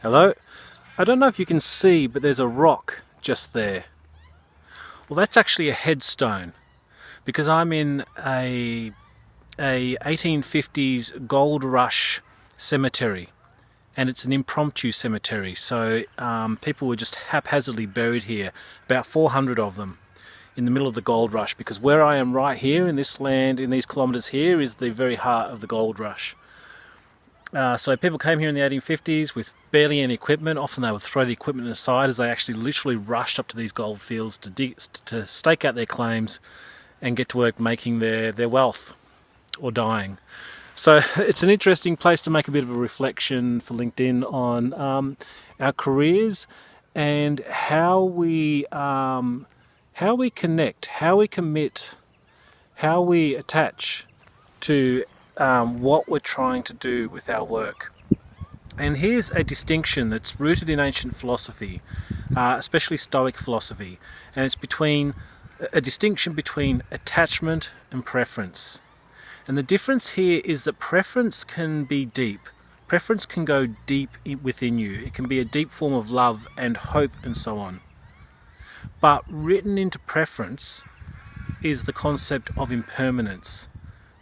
Hello? I don't know if you can see, but there's a rock just there. Well, that's actually a headstone because I'm in a 1850s gold rush cemetery, and it's an impromptu cemetery, so people were just haphazardly buried here, about 400 of them in the middle of the gold rush, because where I am right here in this land, in these kilometres here, is the very heart of the gold rush. So people came here in the 1850s with barely any equipment. Often they would throw the equipment aside as they actually literally rushed up to these gold fields to stake out their claims and get to work making their wealth or dying. So it's an interesting place to make a bit of a reflection for LinkedIn on our careers and how we connect, how we commit, how we attach to what we're trying to do with our work. And here's a distinction that's rooted in ancient philosophy, especially Stoic philosophy, and it's a distinction between attachment and preference. And the difference here is that preference can be deep. Preference can go deep within you. It can be a deep form of love and hope and so on. But written into preference is the concept of impermanence.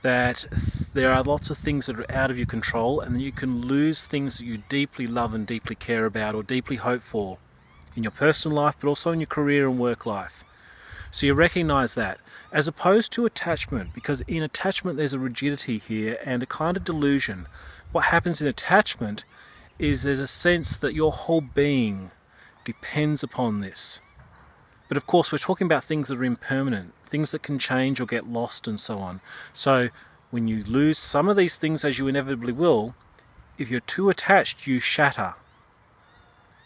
That there are lots of things that are out of your control, and that you can lose things that you deeply love and deeply care about or deeply hope for in your personal life, but also in your career and work life. So you recognize that, as opposed to attachment, because in attachment there's a rigidity here and a kind of delusion. What happens in attachment is there's a sense that your whole being depends upon this. But of course we're talking about things that are impermanent, things that can change or get lost and so on. So when you lose some of these things, as you inevitably will, if you're too attached, you shatter.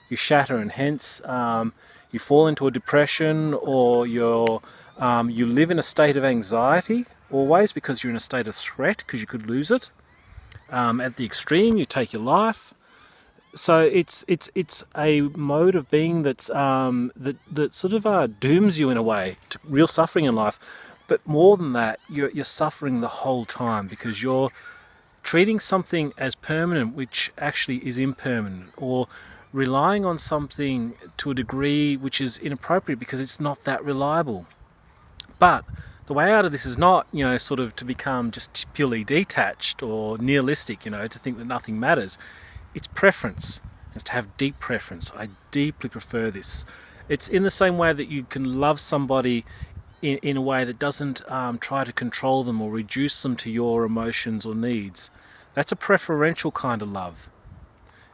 You shatter, and hence you fall into a depression, or you live in a state of anxiety always because you're in a state of threat because you could lose it. At the extreme, you take your life. So it's a mode of being that sort of dooms you in a way to real suffering in life. But more than that, you're suffering the whole time because you're treating something as permanent which actually is impermanent, or relying on something to a degree which is inappropriate because it's not that reliable. But the way out of this is not, sort of to become just purely detached or nihilistic, to think that nothing matters. It's preference. It's to have deep preference. I deeply prefer this. It's in the same way that you can love somebody in a way that doesn't try to control them or reduce them to your emotions or needs. That's a preferential kind of love.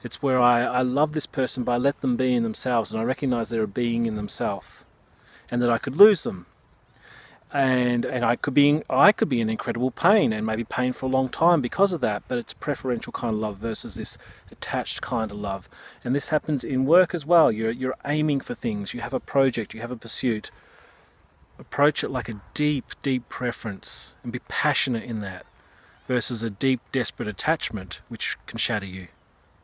It's where I love this person, but I let them be in themselves, and I recognize they're a being in themselves, and that I could lose them. And I could be in incredible pain, and maybe pain for a long time because of that, but it's a preferential kind of love versus this attached kind of love. And this happens in work as well. You're aiming for things, you have a project, you have a pursuit. Approach it like a deep preference and be passionate in that, versus a deep, desperate attachment which can shatter you.